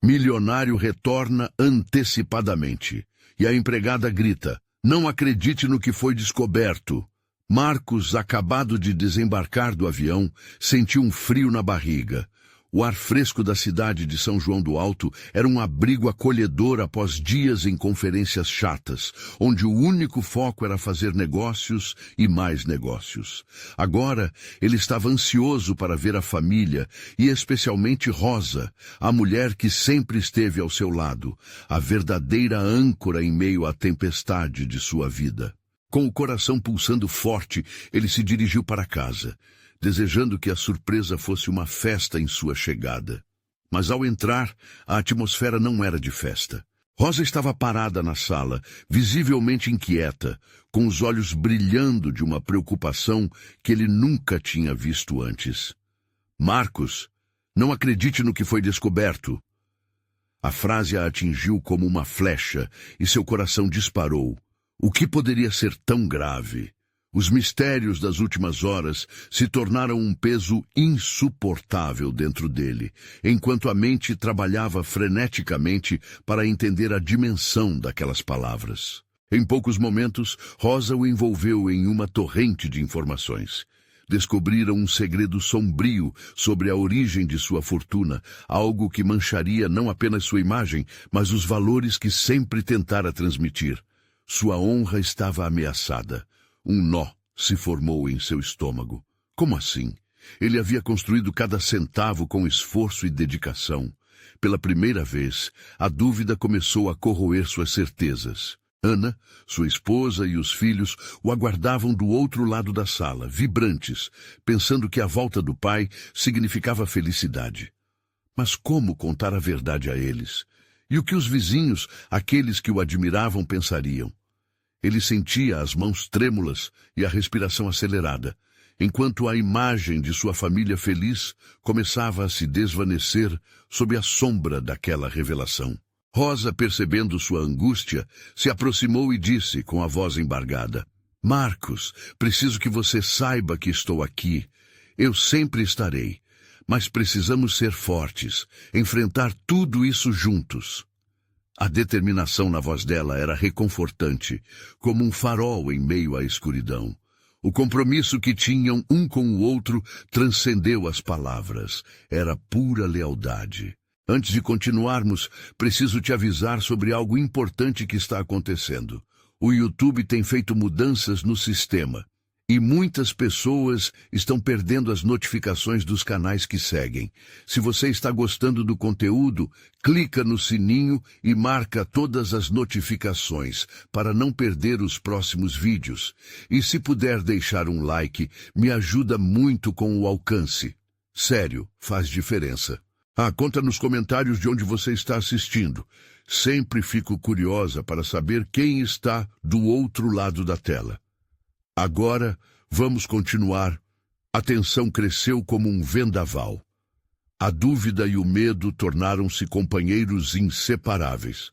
Milionário retorna antecipadamente. E a empregada grita: "Não acredite no que foi descoberto." Marcos, acabado de desembarcar do avião, sentiu um frio na barriga. O ar fresco da cidade de São João do Alto era um abrigo acolhedor após dias em conferências chatas, onde o único foco era fazer negócios e mais negócios. Agora, ele estava ansioso para ver a família, e especialmente Rosa, a mulher que sempre esteve ao seu lado, a verdadeira âncora em meio à tempestade de sua vida. Com o coração pulsando forte, ele se dirigiu para casa, desejando que a surpresa fosse uma festa em sua chegada. Mas ao entrar, a atmosfera não era de festa. Rosa estava parada na sala, visivelmente inquieta, com os olhos brilhando de uma preocupação que ele nunca tinha visto antes. "Marcos, não acredite no que foi descoberto." A frase a atingiu como uma flecha e seu coração disparou. O que poderia ser tão grave? Os mistérios das últimas horas se tornaram um peso insuportável dentro dele, enquanto a mente trabalhava freneticamente para entender a dimensão daquelas palavras. Em poucos momentos, Rosa o envolveu em uma torrente de informações. Descobriram um segredo sombrio sobre a origem de sua fortuna, algo que mancharia não apenas sua imagem, mas os valores que sempre tentara transmitir. Sua honra estava ameaçada. Um nó se formou em seu estômago. Como assim? Ele havia construído cada centavo com esforço e dedicação. Pela primeira vez, a dúvida começou a corroer suas certezas. Ana, sua esposa e os filhos o aguardavam do outro lado da sala, vibrantes, pensando que a volta do pai significava felicidade. Mas como contar a verdade a eles? E o que os vizinhos, aqueles que o admiravam, pensariam? Ele sentia as mãos trêmulas e a respiração acelerada, enquanto a imagem de sua família feliz começava a se desvanecer sob a sombra daquela revelação. Rosa, percebendo sua angústia, se aproximou e disse com a voz embargada: "Marcos, preciso que você saiba que estou aqui. Eu sempre estarei, mas precisamos ser fortes, enfrentar tudo isso juntos." A determinação na voz dela era reconfortante, como um farol em meio à escuridão. O compromisso que tinham um com o outro transcendeu as palavras. Era pura lealdade. "Antes de continuarmos, preciso te avisar sobre algo importante que está acontecendo. O YouTube tem feito mudanças no sistema, e muitas pessoas estão perdendo as notificações dos canais que seguem. Se você está gostando do conteúdo, clica no sininho e marca todas as notificações para não perder os próximos vídeos. E se puder deixar um like, me ajuda muito com o alcance. Sério, faz diferença. Conta nos comentários de onde você está assistindo. Sempre fico curiosa para saber quem está do outro lado da tela. Agora, vamos continuar. A tensão cresceu como um vendaval. A dúvida e o medo tornaram-se companheiros inseparáveis.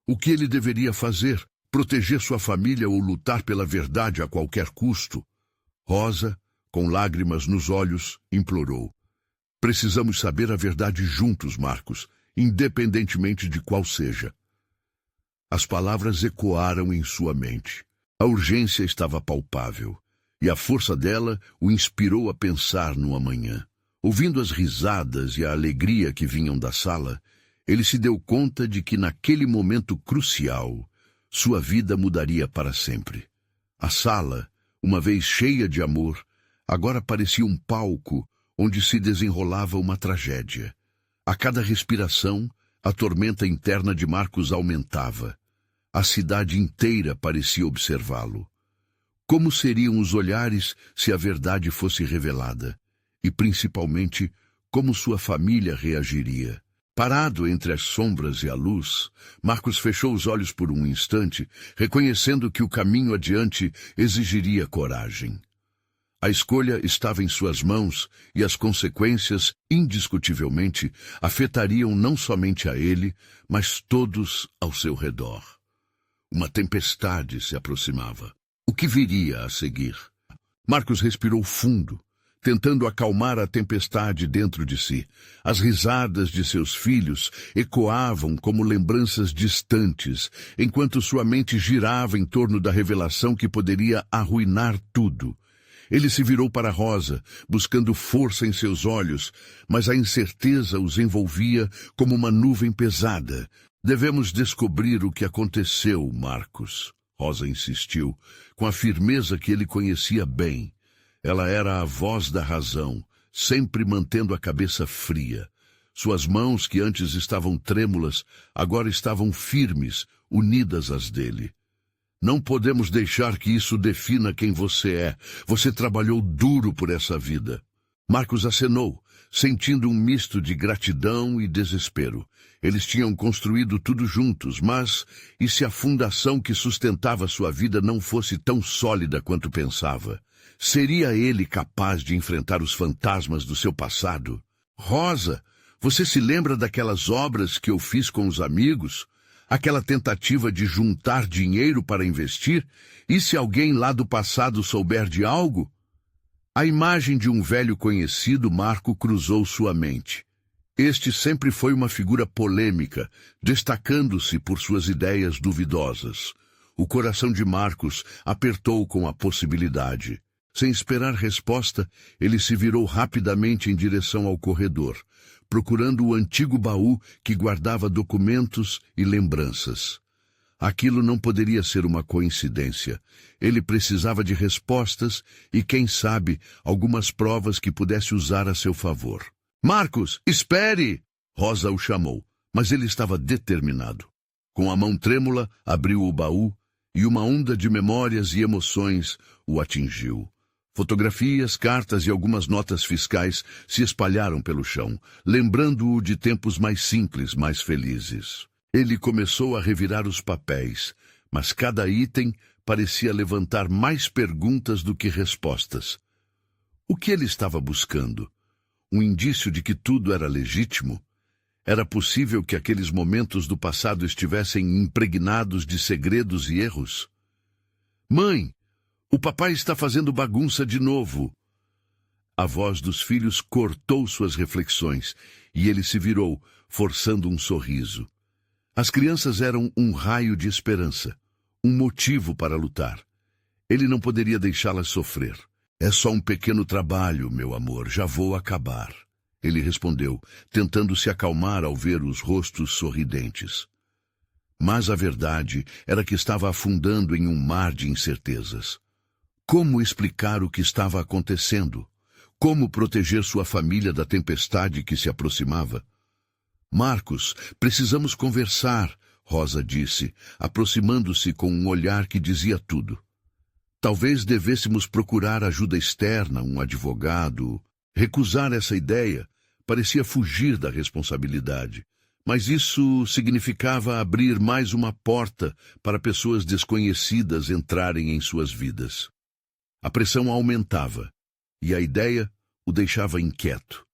O que ele deveria fazer? Proteger sua família ou lutar pela verdade a qualquer custo? Rosa, com lágrimas nos olhos, implorou: "Precisamos saber a verdade juntos, Marcos, independentemente de qual seja." As palavras ecoaram em sua mente. A urgência estava palpável, e a força dela o inspirou a pensar no amanhã. Ouvindo as risadas e a alegria que vinham da sala, ele se deu conta de que naquele momento crucial, sua vida mudaria para sempre. A sala, uma vez cheia de amor, agora parecia um palco onde se desenrolava uma tragédia. A cada respiração, a tormenta interna de Marcos aumentava. A cidade inteira parecia observá-lo. Como seriam os olhares se a verdade fosse revelada? E, principalmente, como sua família reagiria? Parado entre as sombras e a luz, Marcos fechou os olhos por um instante, reconhecendo que o caminho adiante exigiria coragem. A escolha estava em suas mãos e as consequências, indiscutivelmente, afetariam não somente a ele, mas todos ao seu redor. Uma tempestade se aproximava. O que viria a seguir? Marcos respirou fundo, tentando acalmar a tempestade dentro de si. As risadas de seus filhos ecoavam como lembranças distantes, enquanto sua mente girava em torno da revelação que poderia arruinar tudo. Ele se virou para Rosa, buscando força em seus olhos, mas a incerteza os envolvia como uma nuvem pesada. Devemos descobrir o que aconteceu, Marcos. Rosa insistiu, com a firmeza que ele conhecia bem. Ela era a voz da razão, sempre mantendo a cabeça fria. Suas mãos, que antes estavam trêmulas, agora estavam firmes, unidas às dele. Não podemos deixar que isso defina quem você é. Você trabalhou duro por essa vida. Marcos acenou, sentindo um misto de gratidão e desespero. Eles tinham construído tudo juntos, mas e se a fundação que sustentava sua vida não fosse tão sólida quanto pensava? Seria ele capaz de enfrentar os fantasmas do seu passado? Rosa, você se lembra daquelas obras que eu fiz com os amigos? Aquela tentativa de juntar dinheiro para investir? E se alguém lá do passado souber de algo? A imagem de um velho conhecido Marco cruzou sua mente. Este sempre foi uma figura polêmica, destacando-se por suas ideias duvidosas. O coração de Marcos apertou com a possibilidade. Sem esperar resposta, ele se virou rapidamente em direção ao corredor, procurando o antigo baú que guardava documentos e lembranças. Aquilo não poderia ser uma coincidência. Ele precisava de respostas e, quem sabe, algumas provas que pudesse usar a seu favor. Marcos, espere! Rosa o chamou, mas ele estava determinado. Com a mão trêmula, abriu o baú e uma onda de memórias e emoções o atingiu. Fotografias, cartas e algumas notas fiscais se espalharam pelo chão, lembrando-o de tempos mais simples, mais felizes. Ele começou a revirar os papéis, mas cada item parecia levantar mais perguntas do que respostas. O que ele estava buscando? Um indício de que tudo era legítimo? Era possível que aqueles momentos do passado estivessem impregnados de segredos e erros? Mãe! O papai está fazendo bagunça de novo. A voz dos filhos cortou suas reflexões e ele se virou, forçando um sorriso. As crianças eram um raio de esperança, um motivo para lutar. Ele não poderia deixá-las sofrer. É só um pequeno trabalho, meu amor, já vou acabar. Ele respondeu, tentando se acalmar ao ver os rostos sorridentes. Mas a verdade era que estava afundando em um mar de incertezas. Como explicar o que estava acontecendo? Como proteger sua família da tempestade que se aproximava? Marcos, precisamos conversar, Rosa disse, aproximando-se com um olhar que dizia tudo. Talvez devêssemos procurar ajuda externa, um advogado. Recusar essa ideia parecia fugir da responsabilidade. Mas isso significava abrir mais uma porta para pessoas desconhecidas entrarem em suas vidas. A pressão aumentava, e a ideia o deixava inquieto.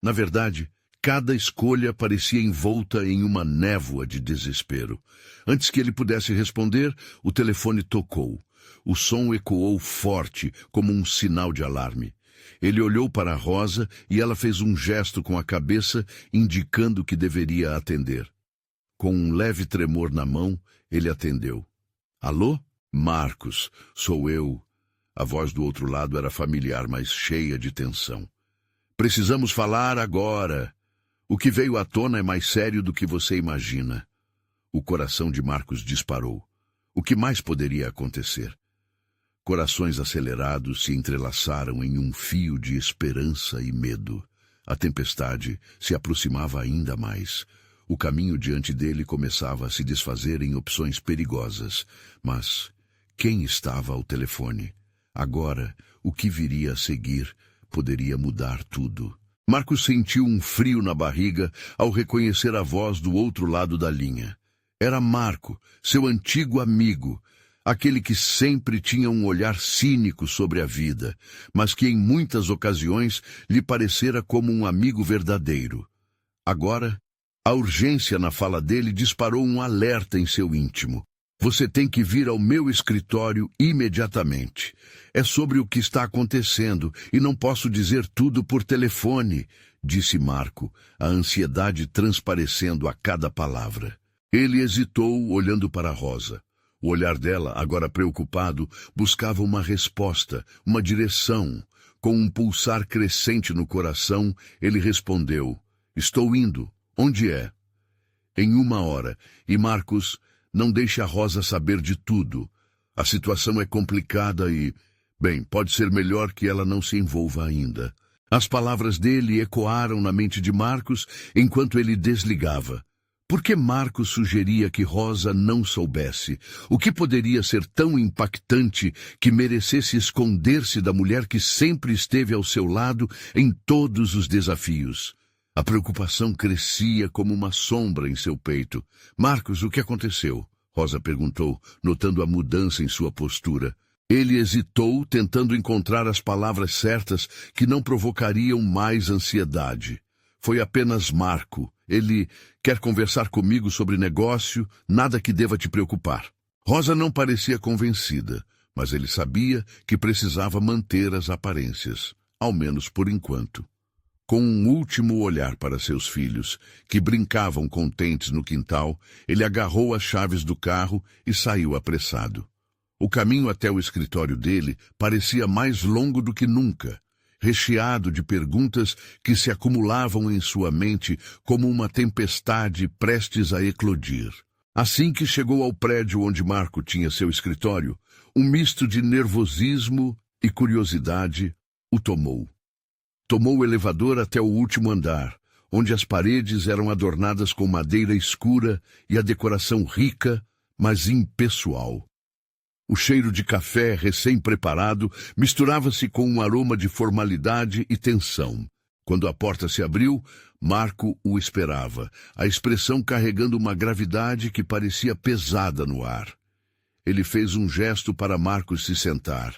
Na verdade, cada escolha parecia envolta em uma névoa de desespero. Antes que ele pudesse responder, o telefone tocou. O som ecoou forte, como um sinal de alarme. Ele olhou para a Rosa e ela fez um gesto com a cabeça, indicando que deveria atender. Com um leve tremor na mão, ele atendeu. Alô? Marcos, sou eu. A voz do outro lado era familiar, mas cheia de tensão. Precisamos falar agora. O que veio à tona é mais sério do que você imagina. O coração de Marcos disparou. O que mais poderia acontecer? Corações acelerados se entrelaçaram em um fio de esperança e medo. A tempestade se aproximava ainda mais. O caminho diante dele começava a se desfazer em opções perigosas. Mas quem estava ao telefone? Agora, o que viria a seguir poderia mudar tudo. Marcos sentiu um frio na barriga ao reconhecer a voz do outro lado da linha. Era Marco, seu antigo amigo, aquele que sempre tinha um olhar cínico sobre a vida, mas que em muitas ocasiões lhe parecera como um amigo verdadeiro. Agora, a urgência na fala dele disparou um alerta em seu íntimo. Você tem que vir ao meu escritório imediatamente. É sobre o que está acontecendo e não posso dizer tudo por telefone, disse Marco, a ansiedade transparecendo a cada palavra. Ele hesitou, olhando para Rosa. O olhar dela, agora preocupado, buscava uma resposta, uma direção. Com um pulsar crescente no coração, ele respondeu: Estou indo. Onde é? Em 1 hora. E Marcos, não deixe a Rosa saber de tudo. A situação é complicada e, bem, pode ser melhor que ela não se envolva ainda. As palavras dele ecoaram na mente de Marcos enquanto ele desligava. Por que Marcos sugeria que Rosa não soubesse? O que poderia ser tão impactante que merecesse esconder-se da mulher que sempre esteve ao seu lado em todos os desafios? A preocupação crescia como uma sombra em seu peito. Marcos, o que aconteceu? Rosa perguntou, notando a mudança em sua postura. Ele hesitou, tentando encontrar as palavras certas que não provocariam mais ansiedade. Foi apenas Marco. Ele quer conversar comigo sobre negócio, nada que deva te preocupar. Rosa não parecia convencida, mas ele sabia que precisava manter as aparências, ao menos por enquanto. Com um último olhar para seus filhos, que brincavam contentes no quintal, ele agarrou as chaves do carro e saiu apressado. O caminho até o escritório dele parecia mais longo do que nunca, recheado de perguntas que se acumulavam em sua mente como uma tempestade prestes a eclodir. Assim que chegou ao prédio onde Marco tinha seu escritório, um misto de nervosismo e curiosidade o tomou. Tomou o elevador até o último andar, onde as paredes eram adornadas com madeira escura e a decoração rica, mas impessoal. O cheiro de café recém-preparado misturava-se com um aroma de formalidade e tensão. Quando a porta se abriu, Marco o esperava, a expressão carregando uma gravidade que parecia pesada no ar. Ele fez um gesto para Marcos se sentar.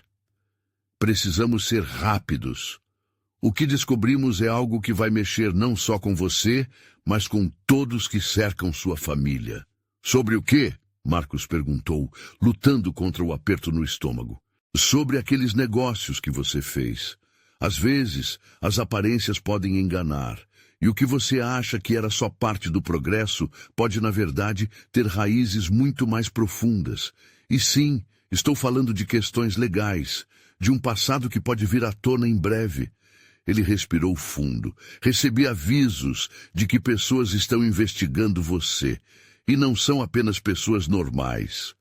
Precisamos ser rápidos. O que descobrimos é algo que vai mexer não só com você, mas com todos que cercam sua família. Sobre o quê? Marcos perguntou, lutando contra o aperto no estômago. Sobre aqueles negócios que você fez. Às vezes, as aparências podem enganar, e o que você acha que era só parte do progresso pode, na verdade, ter raízes muito mais profundas. E sim, estou falando de questões legais, de um passado que pode vir à tona em breve. Ele respirou fundo. Recebi avisos de que pessoas estão investigando você. E não são apenas pessoas normais.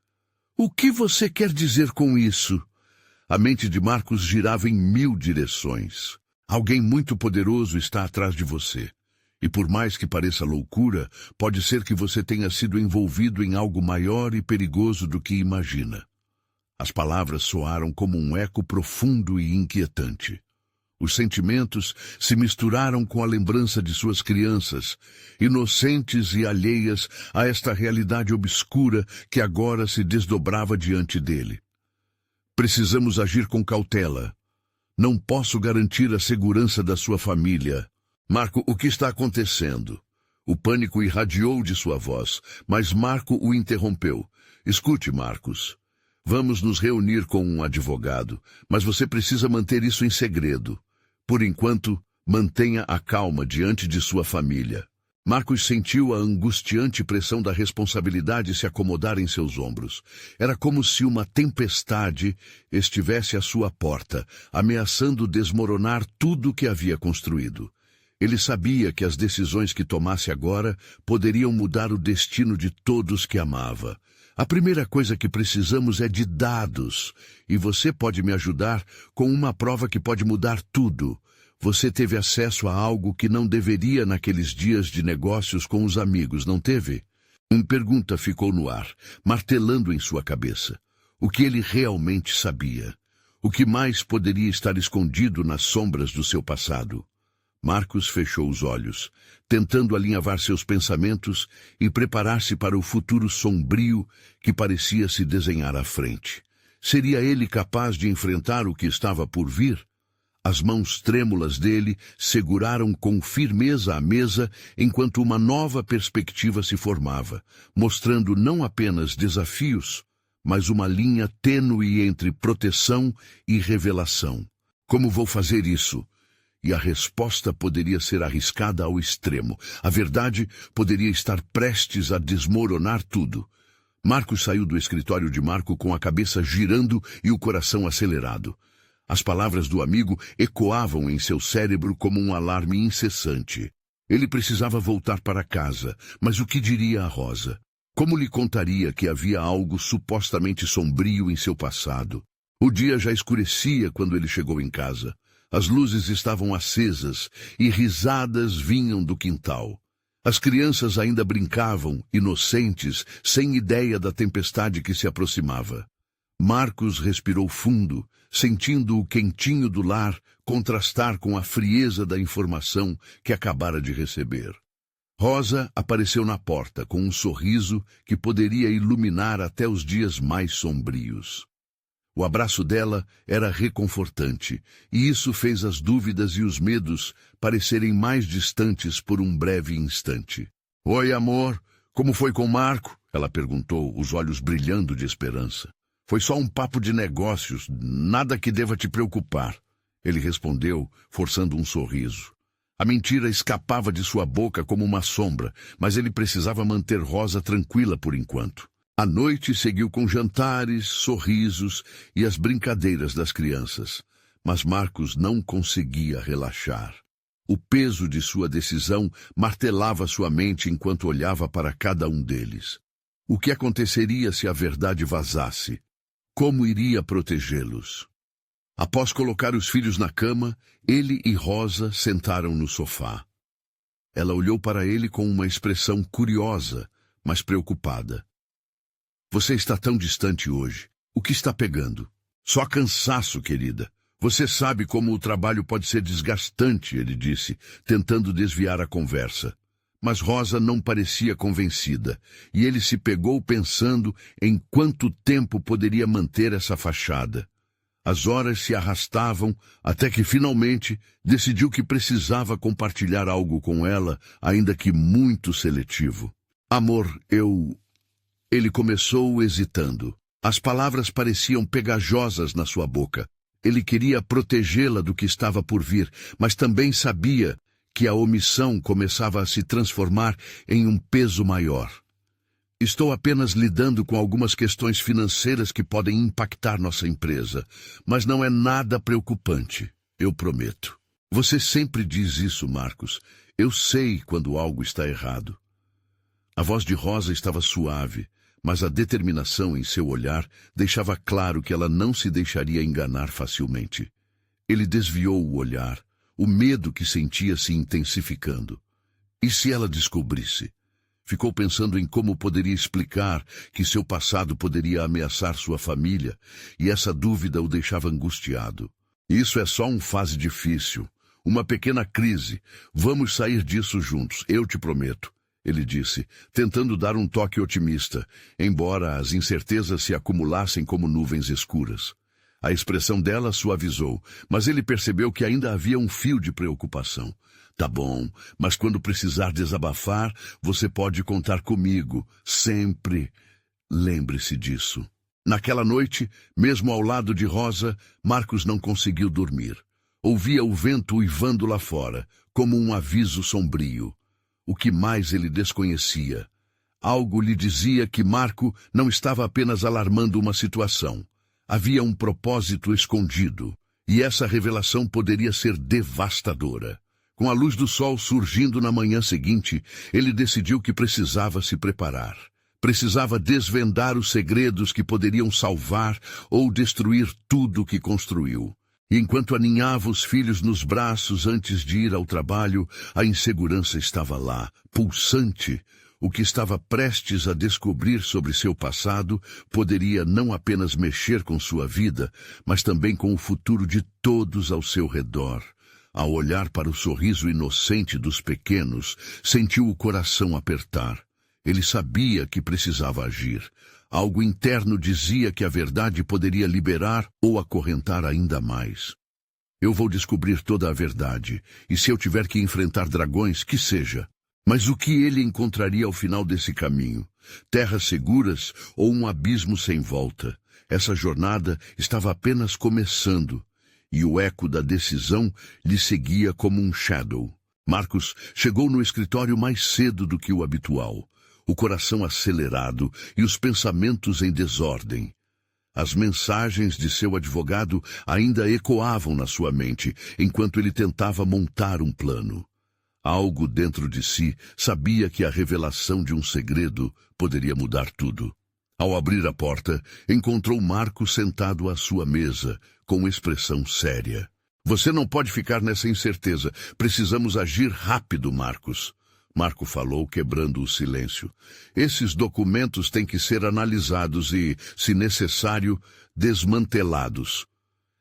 O que você quer dizer com isso? A mente de Marcos girava em 1000 direções. Alguém muito poderoso está atrás de você. E por mais que pareça loucura, pode ser que você tenha sido envolvido em algo maior e perigoso do que imagina. As palavras soaram como um eco profundo e inquietante. Os sentimentos se misturaram com a lembrança de suas crianças, inocentes e alheias a esta realidade obscura que agora se desdobrava diante dele. Precisamos agir com cautela. Não posso garantir a segurança da sua família. Marco, o que está acontecendo? O pânico irradiou de sua voz, mas Marco o interrompeu. Escute, Marcos. Vamos nos reunir com um advogado, mas você precisa manter isso em segredo. Por enquanto, mantenha a calma diante de sua família. Marcos sentiu a angustiante pressão da responsabilidade se acomodar em seus ombros. Era como se uma tempestade estivesse à sua porta, ameaçando desmoronar tudo o que havia construído. Ele sabia que as decisões que tomasse agora poderiam mudar o destino de todos que amava. A primeira coisa que precisamos é de dados, e você pode me ajudar com uma prova que pode mudar tudo. Você teve acesso a algo que não deveria naqueles dias de negócios com os amigos, não teve? Uma pergunta ficou no ar, martelando em sua cabeça. O que ele realmente sabia? O que mais poderia estar escondido nas sombras do seu passado? Marcos fechou os olhos, tentando alinhavar seus pensamentos e preparar-se para o futuro sombrio que parecia se desenhar à frente. Seria ele capaz de enfrentar o que estava por vir? As mãos trêmulas dele seguraram com firmeza a mesa enquanto uma nova perspectiva se formava, mostrando não apenas desafios, mas uma linha tênue entre proteção e revelação. Como vou fazer isso? E a resposta poderia ser arriscada ao extremo. A verdade poderia estar prestes a desmoronar tudo. Marcos saiu do escritório de Marco com a cabeça girando e o coração acelerado. As palavras do amigo ecoavam em seu cérebro como um alarme incessante. Ele precisava voltar para casa, mas o que diria a Rosa? Como lhe contaria que havia algo supostamente sombrio em seu passado? O dia já escurecia quando ele chegou em casa. As luzes estavam acesas e risadas vinham do quintal. As crianças ainda brincavam, inocentes, sem ideia da tempestade que se aproximava. Marcos respirou fundo, sentindo o quentinho do lar contrastar com a frieza da informação que acabara de receber. Rosa apareceu na porta com um sorriso que poderia iluminar até os dias mais sombrios. O abraço dela era reconfortante, e isso fez as dúvidas e os medos parecerem mais distantes por um breve instante. "Oi, amor, como foi com Marco?" ela perguntou, os olhos brilhando de esperança. "Foi só um papo de negócios, nada que deva te preocupar." Ele respondeu, forçando um sorriso. A mentira escapava de sua boca como uma sombra, mas ele precisava manter Rosa tranquila por enquanto. A noite seguiu com jantares, sorrisos e as brincadeiras das crianças, mas Marcos não conseguia relaxar. O peso de sua decisão martelava sua mente enquanto olhava para cada um deles. O que aconteceria se a verdade vazasse? Como iria protegê-los? Após colocar os filhos na cama, ele e Rosa sentaram no sofá. Ela olhou para ele com uma expressão curiosa, mas preocupada. "Você está tão distante hoje. O que está pegando?" "Só cansaço, querida. Você sabe como o trabalho pode ser desgastante", ele disse, tentando desviar a conversa. Mas Rosa não parecia convencida, e ele se pegou pensando em quanto tempo poderia manter essa fachada. As horas se arrastavam até que finalmente decidiu que precisava compartilhar algo com ela, ainda que muito seletivo. "Amor, Ele começou hesitando. As palavras pareciam pegajosas na sua boca. Ele queria protegê-la do que estava por vir, mas também sabia que a omissão começava a se transformar em um peso maior. "Estou apenas lidando com algumas questões financeiras que podem impactar nossa empresa, mas não é nada preocupante, eu prometo." "Você sempre diz isso, Marcos. Eu sei quando algo está errado." A voz de Rosa estava suave, mas a determinação em seu olhar deixava claro que ela não se deixaria enganar facilmente. Ele desviou o olhar, o medo que sentia se intensificando. E se ela descobrisse? Ficou pensando em como poderia explicar que seu passado poderia ameaçar sua família, e essa dúvida o deixava angustiado. "Isso é só uma fase difícil, uma pequena crise. Vamos sair disso juntos, eu te prometo", ele disse, tentando dar um toque otimista, embora as incertezas se acumulassem como nuvens escuras. A expressão dela suavizou, mas ele percebeu que ainda havia um fio de preocupação. "Tá bom, mas quando precisar desabafar, você pode contar comigo, sempre. Lembre-se disso." Naquela noite, mesmo ao lado de Rosa, Marcos não conseguiu dormir. Ouvia o vento uivando lá fora, como um aviso sombrio. O que mais ele desconhecia? Algo lhe dizia que Marco não estava apenas alarmando uma situação. Havia um propósito escondido, e essa revelação poderia ser devastadora. Com a luz do sol surgindo na manhã seguinte, ele decidiu que precisava se preparar. Precisava desvendar os segredos que poderiam salvar ou destruir tudo que construiu. Enquanto aninhava os filhos nos braços antes de ir ao trabalho, a insegurança estava lá, pulsante. O que estava prestes a descobrir sobre seu passado poderia não apenas mexer com sua vida, mas também com o futuro de todos ao seu redor. Ao olhar para o sorriso inocente dos pequenos, sentiu o coração apertar. Ele sabia que precisava agir. Algo interno dizia que a verdade poderia liberar ou acorrentar ainda mais. Eu vou descobrir toda a verdade, e se eu tiver que enfrentar dragões, que seja. Mas o que ele encontraria ao final desse caminho? Terras seguras ou um abismo sem volta? Essa jornada estava apenas começando, e o eco da decisão lhe seguia como um shadow. Marcos chegou no escritório mais cedo do que o habitual, o coração acelerado e os pensamentos em desordem. As mensagens de seu advogado ainda ecoavam na sua mente, enquanto ele tentava montar um plano. Algo dentro de si sabia que a revelação de um segredo poderia mudar tudo. Ao abrir a porta, encontrou Marcos sentado à sua mesa, com expressão séria. Você não pode ficar nessa incerteza. Precisamos agir rápido, Marcos. Marco falou, quebrando o silêncio. Esses documentos têm que ser analisados e, se necessário, desmantelados.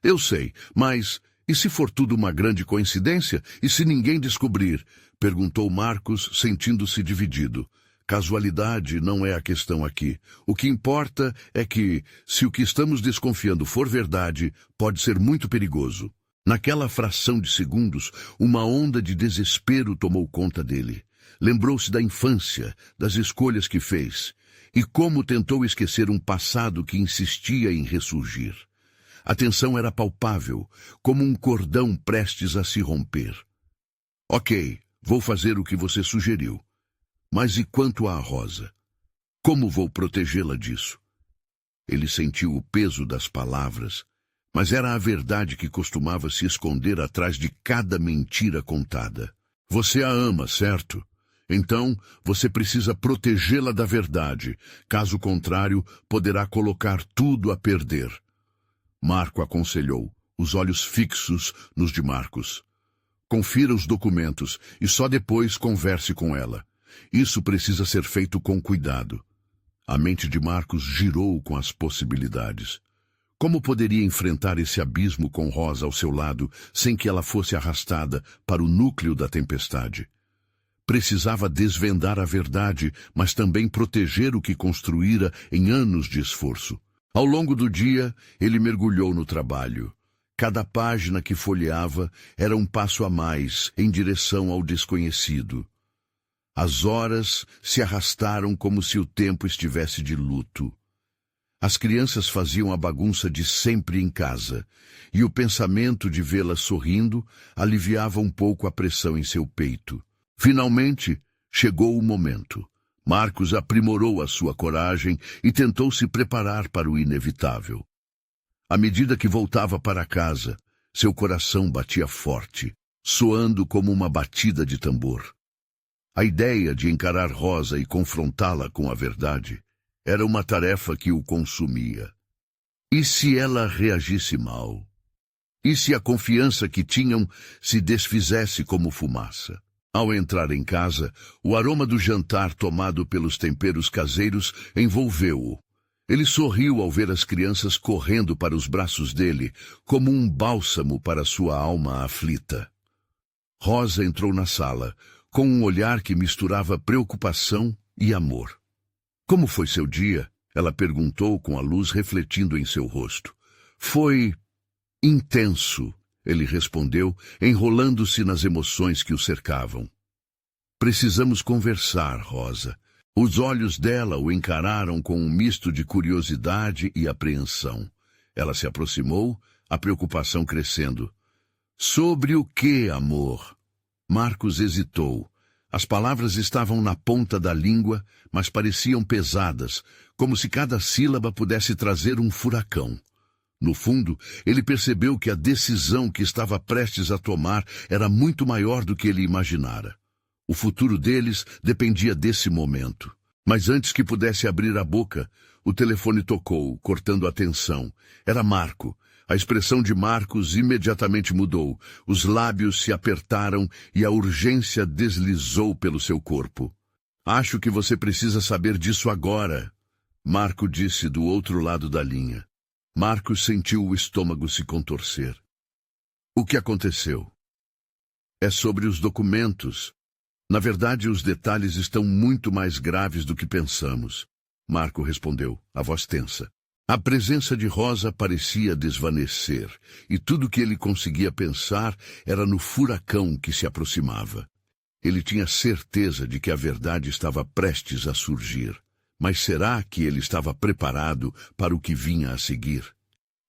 Eu sei, mas e se for tudo uma grande coincidência? E se ninguém descobrir? Perguntou Marcos, sentindo-se dividido. Casualidade não é a questão aqui. O que importa é que, se o que estamos desconfiando for verdade, pode ser muito perigoso. Naquela fração de segundos, uma onda de desespero tomou conta dele. Lembrou-se da infância, das escolhas que fez, e como tentou esquecer um passado que insistia em ressurgir. A tensão era palpável, como um cordão prestes a se romper. Ok, vou fazer o que você sugeriu. Mas e quanto à Rosa? Como vou protegê-la disso? Ele sentiu o peso das palavras, mas era a verdade que costumava se esconder atrás de cada mentira contada. Você a ama, certo? Então, você precisa protegê-la da verdade. Caso contrário, poderá colocar tudo a perder. Marco aconselhou, os olhos fixos nos de Marcos. Confira os documentos e só depois converse com ela. Isso precisa ser feito com cuidado. A mente de Marcos girou com as possibilidades. Como poderia enfrentar esse abismo com Rosa ao seu lado sem que ela fosse arrastada para o núcleo da tempestade? Precisava desvendar a verdade, mas também proteger o que construíra em anos de esforço. Ao longo do dia, ele mergulhou no trabalho. Cada página que folheava era um passo a mais em direção ao desconhecido. As horas se arrastaram como se o tempo estivesse de luto. As crianças faziam a bagunça de sempre em casa, e o pensamento de vê-las sorrindo aliviava um pouco a pressão em seu peito. Finalmente, chegou o momento. Marcos aprimorou a sua coragem e tentou se preparar para o inevitável. À medida que voltava para casa, seu coração batia forte, soando como uma batida de tambor. A ideia de encarar Rosa e confrontá-la com a verdade era uma tarefa que o consumia. E se ela reagisse mal? E se a confiança que tinham se desfizesse como fumaça? Ao entrar em casa, o aroma do jantar tomado pelos temperos caseiros envolveu-o. Ele sorriu ao ver as crianças correndo para os braços dele, como um bálsamo para sua alma aflita. Rosa entrou na sala, com um olhar que misturava preocupação e amor. Como foi seu dia? Ela perguntou com a luz refletindo em seu rosto. Foi intenso, ele respondeu, enrolando-se nas emoções que o cercavam. Precisamos conversar, Rosa. Os olhos dela o encararam com um misto de curiosidade e apreensão. Ela se aproximou, a preocupação crescendo. Sobre o que, amor? Marcos hesitou. As palavras estavam na ponta da língua, mas pareciam pesadas, como se cada sílaba pudesse trazer um furacão. No fundo, ele percebeu que a decisão que estava prestes a tomar era muito maior do que ele imaginara. O futuro deles dependia desse momento. Mas antes que pudesse abrir a boca, o telefone tocou, cortando a tensão. Era Marco. A expressão de Marcos imediatamente mudou. Os lábios se apertaram e a urgência deslizou pelo seu corpo. Acho que você precisa saber disso agora, Marco disse do outro lado da linha. Marcos sentiu o estômago se contorcer. O que aconteceu? É sobre os documentos. Na verdade, os detalhes estão muito mais graves do que pensamos. Marco respondeu, a voz tensa. A presença de Rosa parecia desvanecer, e tudo que ele conseguia pensar era no furacão que se aproximava. Ele tinha certeza de que a verdade estava prestes a surgir. Mas será que ele estava preparado para o que vinha a seguir?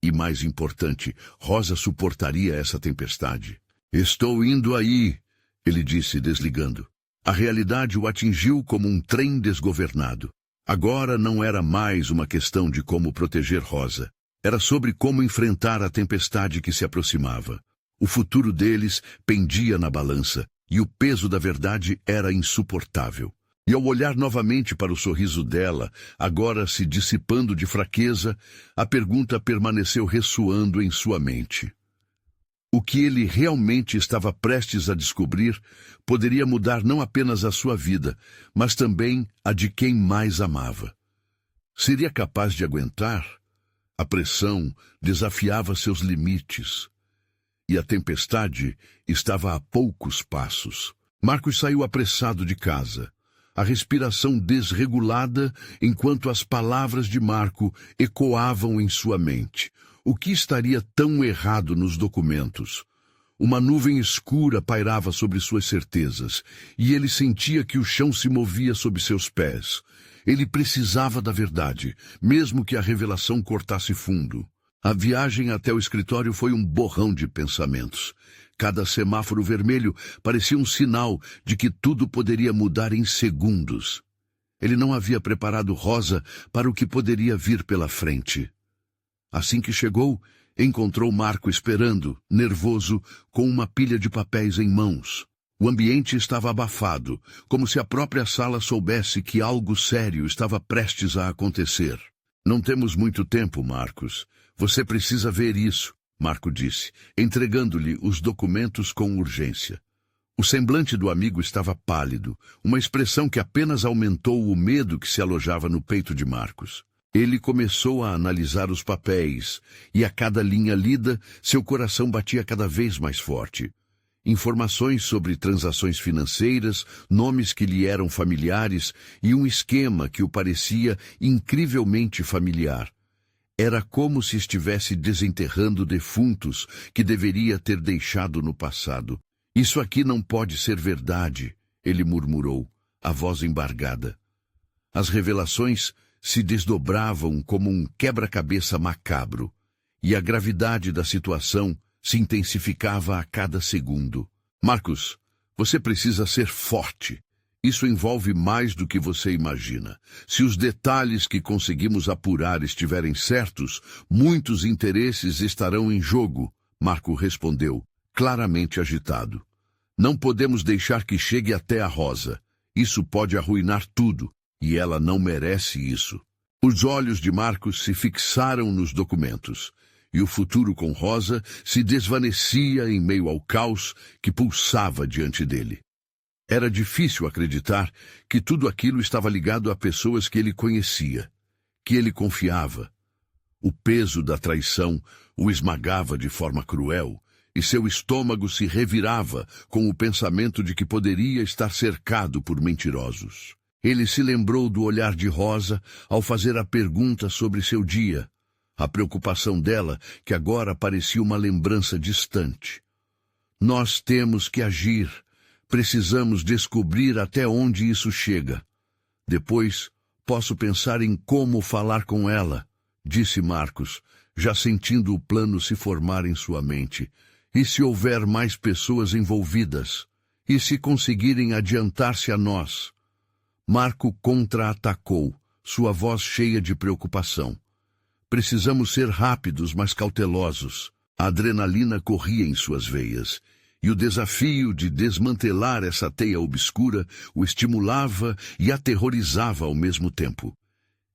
E mais importante, Rosa suportaria essa tempestade? Estou indo aí, ele disse, desligando. A realidade o atingiu como um trem desgovernado. Agora não era mais uma questão de como proteger Rosa. Era sobre como enfrentar a tempestade que se aproximava. O futuro deles pendia na balança, e o peso da verdade era insuportável. E ao olhar novamente para o sorriso dela, agora se dissipando de fraqueza, a pergunta permaneceu ressoando em sua mente. O que ele realmente estava prestes a descobrir poderia mudar não apenas a sua vida, mas também a de quem mais amava. Seria capaz de aguentar? A pressão desafiava seus limites. E a tempestade estava a poucos passos. Marcos saiu apressado de casa, a respiração desregulada enquanto as palavras de Marco ecoavam em sua mente. O que estaria tão errado nos documentos? Uma nuvem escura pairava sobre suas certezas, e ele sentia que o chão se movia sob seus pés. Ele precisava da verdade, mesmo que a revelação cortasse fundo. A viagem até o escritório foi um borrão de pensamentos. Cada semáforo vermelho parecia um sinal de que tudo poderia mudar em segundos. Ele não havia preparado Rosa para o que poderia vir pela frente. Assim que chegou, encontrou Marco esperando, nervoso, com uma pilha de papéis em mãos. O ambiente estava abafado, como se a própria sala soubesse que algo sério estava prestes a acontecer. Não temos muito tempo, Marcos. Você precisa ver isso, Marco disse, entregando-lhe os documentos com urgência. O semblante do amigo estava pálido, uma expressão que apenas aumentou o medo que se alojava no peito de Marcos. Ele começou a analisar os papéis, e a cada linha lida, seu coração batia cada vez mais forte. Informações sobre transações financeiras, nomes que lhe eram familiares e um esquema que o parecia incrivelmente familiar. Era como se estivesse desenterrando defuntos que deveria ter deixado no passado. Isso aqui não pode ser verdade, ele murmurou, a voz embargada. As revelações se desdobravam como um quebra-cabeça macabro, e a gravidade da situação se intensificava a cada segundo. Marcos, você precisa ser forte. Isso envolve mais do que você imagina. Se os detalhes que conseguimos apurar estiverem certos, muitos interesses estarão em jogo, Marco respondeu, claramente agitado. Não podemos deixar que chegue até a Rosa. Isso pode arruinar tudo, e ela não merece isso. Os olhos de Marcos se fixaram nos documentos, e o futuro com Rosa se desvanecia em meio ao caos que pulsava diante dele. Era difícil acreditar que tudo aquilo estava ligado a pessoas que ele conhecia, que ele confiava. O peso da traição o esmagava de forma cruel, e seu estômago se revirava com o pensamento de que poderia estar cercado por mentirosos. Ele se lembrou do olhar de Rosa ao fazer a pergunta sobre seu dia, a preocupação dela que agora parecia uma lembrança distante. Nós temos que agir. Precisamos descobrir até onde isso chega. Depois, posso pensar em como falar com ela, disse Marcos, já sentindo o plano se formar em sua mente. E se houver mais pessoas envolvidas? E se conseguirem adiantar-se a nós? Marco contra-atacou, sua voz cheia de preocupação. Precisamos ser rápidos, mas cautelosos. A adrenalina corria em suas veias, e o desafio de desmantelar essa teia obscura o estimulava e aterrorizava ao mesmo tempo.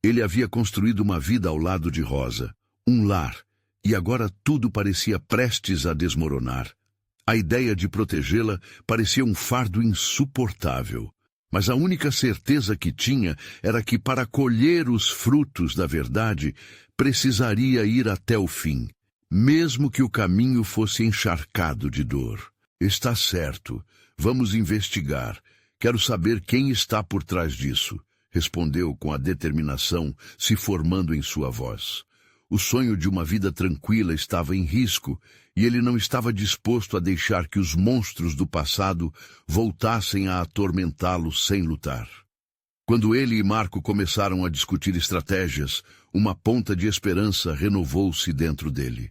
Ele havia construído uma vida ao lado de Rosa, um lar, e agora tudo parecia prestes a desmoronar. A ideia de protegê-la parecia um fardo insuportável. Mas a única certeza que tinha era que para colher os frutos da verdade, precisaria ir até o fim, mesmo que o caminho fosse encharcado de dor. Está certo, vamos investigar. Quero saber quem está por trás disso, respondeu com a determinação se formando em sua voz. O sonho de uma vida tranquila estava em risco e ele não estava disposto a deixar que os monstros do passado voltassem a atormentá-lo sem lutar. Quando ele e Marco começaram a discutir estratégias, uma ponta de esperança renovou-se dentro dele.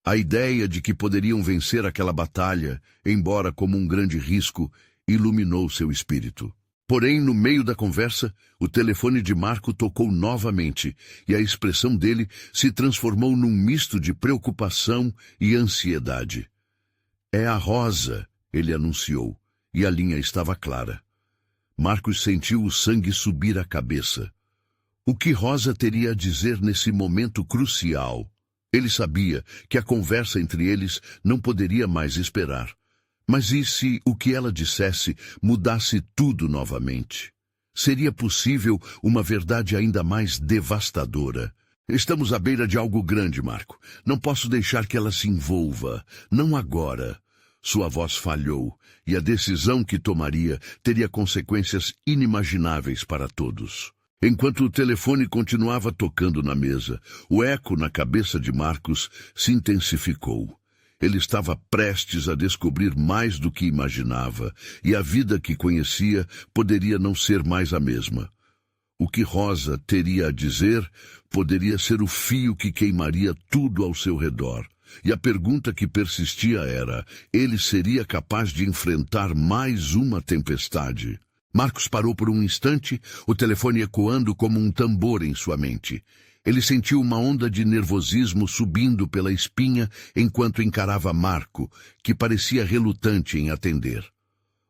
A ideia de que poderiam vencer aquela batalha, embora como um grande risco, iluminou seu espírito. Porém, no meio da conversa, o telefone de Marco tocou novamente e a expressão dele se transformou num misto de preocupação e ansiedade. "É a Rosa", ele anunciou, e a linha estava clara. Marcos sentiu o sangue subir à cabeça. O que Rosa teria a dizer nesse momento crucial? Ele sabia que a conversa entre eles não poderia mais esperar. Mas e se o que ela dissesse mudasse tudo novamente? Seria possível uma verdade ainda mais devastadora? "Estamos à beira de algo grande, Marco. Não posso deixar que ela se envolva. Não agora." Sua voz falhou, e a decisão que tomaria teria consequências inimagináveis para todos. Enquanto o telefone continuava tocando na mesa, o eco na cabeça de Marcos se intensificou. Ele estava prestes a descobrir mais do que imaginava, e a vida que conhecia poderia não ser mais a mesma. O que Rosa teria a dizer poderia ser o fio que queimaria tudo ao seu redor. E a pergunta que persistia era: ele seria capaz de enfrentar mais uma tempestade? Marcos parou por um instante, o telefone ecoando como um tambor em sua mente. Ele sentiu uma onda de nervosismo subindo pela espinha enquanto encarava Marco, que parecia relutante em atender.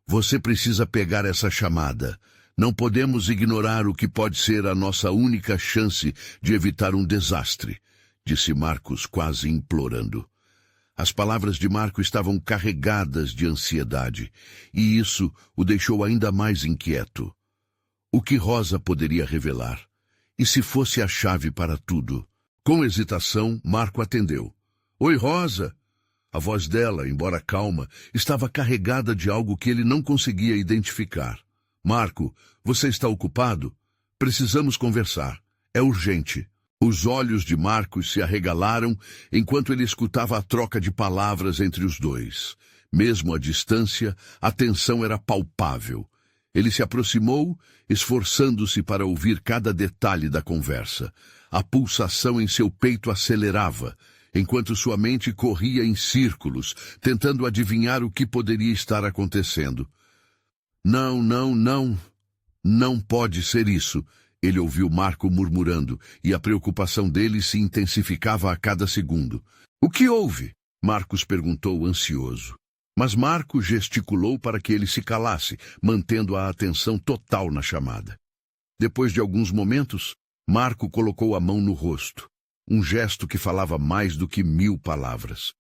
"Você precisa pegar essa chamada. Não podemos ignorar o que pode ser a nossa única chance de evitar um desastre", disse Marcos, quase implorando. As palavras de Marco estavam carregadas de ansiedade, e isso o deixou ainda mais inquieto. O que Rosa poderia revelar? E se fosse a chave para tudo? Com hesitação, Marco atendeu. "Oi, Rosa!" A voz dela, embora calma, estava carregada de algo que ele não conseguia identificar. "Marco, você está ocupado? Precisamos conversar. É urgente." Os olhos de Marcos se arregalaram enquanto ele escutava a troca de palavras entre os dois. Mesmo à distância, a tensão era palpável. Ele se aproximou, esforçando-se para ouvir cada detalhe da conversa. A pulsação em seu peito acelerava, enquanto sua mente corria em círculos, tentando adivinhar o que poderia estar acontecendo. Não, não pode ser isso." Ele ouviu Marco murmurando, e a preocupação dele se intensificava a cada segundo. "O que houve?" Marcos perguntou ansioso. Mas Marco gesticulou para que ele se calasse, mantendo a atenção total na chamada. Depois de alguns momentos, Marco colocou a mão no rosto, um gesto que falava mais do que 1000 palavras.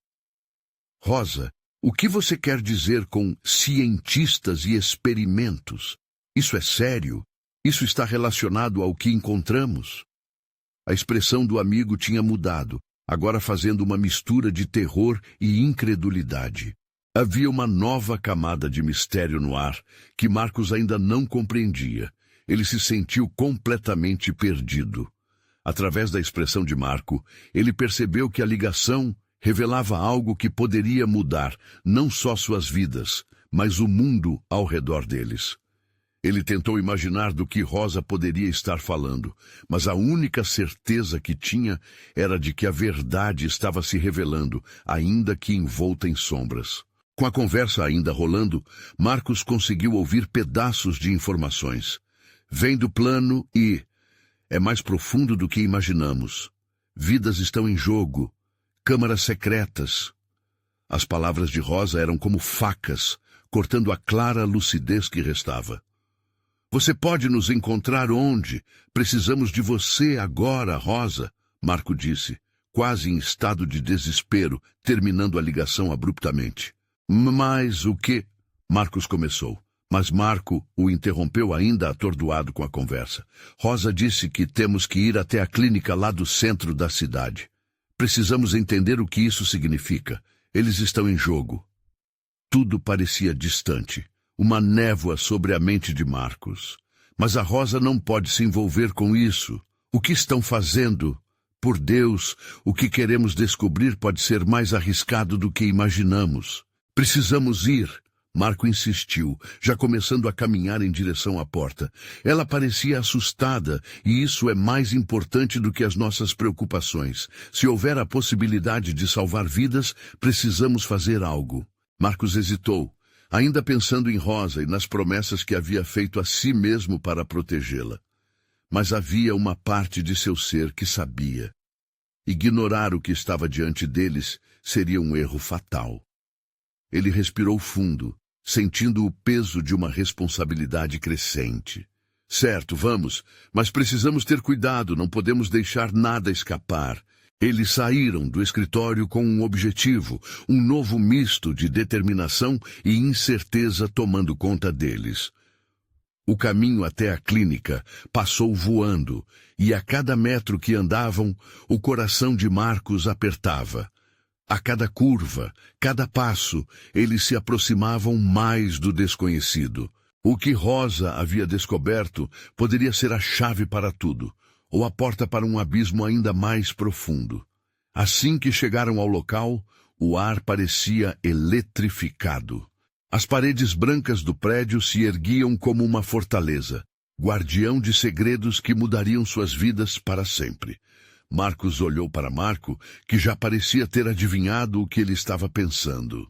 "Rosa, o que você quer dizer com cientistas e experimentos? Isso é sério? Isso está relacionado ao que encontramos?" A expressão do amigo tinha mudado, agora fazendo uma mistura de terror e incredulidade. Havia uma nova camada de mistério no ar, que Marcos ainda não compreendia. Ele se sentiu completamente perdido. Através da expressão de Marco, ele percebeu que a ligação revelava algo que poderia mudar não só suas vidas, mas o mundo ao redor deles. Ele tentou imaginar do que Rosa poderia estar falando, mas a única certeza que tinha era de que a verdade estava se revelando, ainda que envolta em sombras. Com a conversa ainda rolando, Marcos conseguiu ouvir pedaços de informações. "Vem do plano e... é mais profundo do que imaginamos. Vidas estão em jogo. Câmaras secretas." As palavras de Rosa eram como facas, cortando a clara lucidez que restava. "Você pode nos encontrar onde? Precisamos de você agora, Rosa", Marco disse, quase em estado de desespero, terminando a ligação abruptamente. "Mas o que?" Marcos começou, mas Marco o interrompeu ainda atordoado com a conversa. "Rosa disse que temos que ir até a clínica lá do centro da cidade. Precisamos entender o que isso significa. Eles estão em jogo." Tudo parecia distante. Uma névoa sobre a mente de Marcos. "Mas a Rosa não pode se envolver com isso. O que estão fazendo?" Por Deus, o que queremos descobrir pode ser mais arriscado do que imaginamos. Precisamos ir. Marco insistiu, já começando a caminhar em direção à porta. Ela parecia assustada, e isso é mais importante do que as nossas preocupações. Se houver a possibilidade de salvar vidas, precisamos fazer algo. Marcos hesitou, ainda pensando em Rosa e nas promessas que havia feito a si mesmo para protegê-la. Mas havia uma parte de seu ser que sabia. Ignorar o que estava diante deles seria um erro fatal. Ele respirou fundo, sentindo o peso de uma responsabilidade crescente. Certo, vamos, mas precisamos ter cuidado, não podemos deixar nada escapar. Eles saíram do escritório com um objetivo, um novo misto de determinação e incerteza tomando conta deles. O caminho até a clínica passou voando, e a cada metro que andavam, o coração de Marcos apertava. A cada curva, cada passo, eles se aproximavam mais do desconhecido. O que Rosa havia descoberto poderia ser a chave para tudo, ou a porta para um abismo ainda mais profundo. Assim que chegaram ao local, o ar parecia eletrificado. As paredes brancas do prédio se erguiam como uma fortaleza, guardião de segredos que mudariam suas vidas para sempre. Marcos olhou para Marco, que já parecia ter adivinhado o que ele estava pensando.